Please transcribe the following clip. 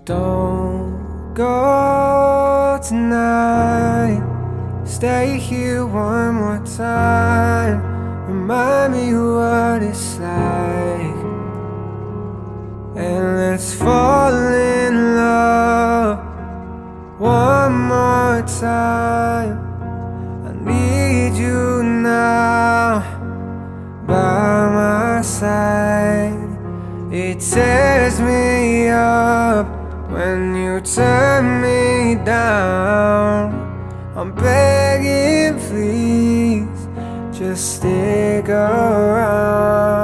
Don't go tonight. Stay here one more time. Remind me what it's like. And let's fall in love one more time. I need you now by my side. It tears me up when you turn me down. I'm begging, please, just stick around.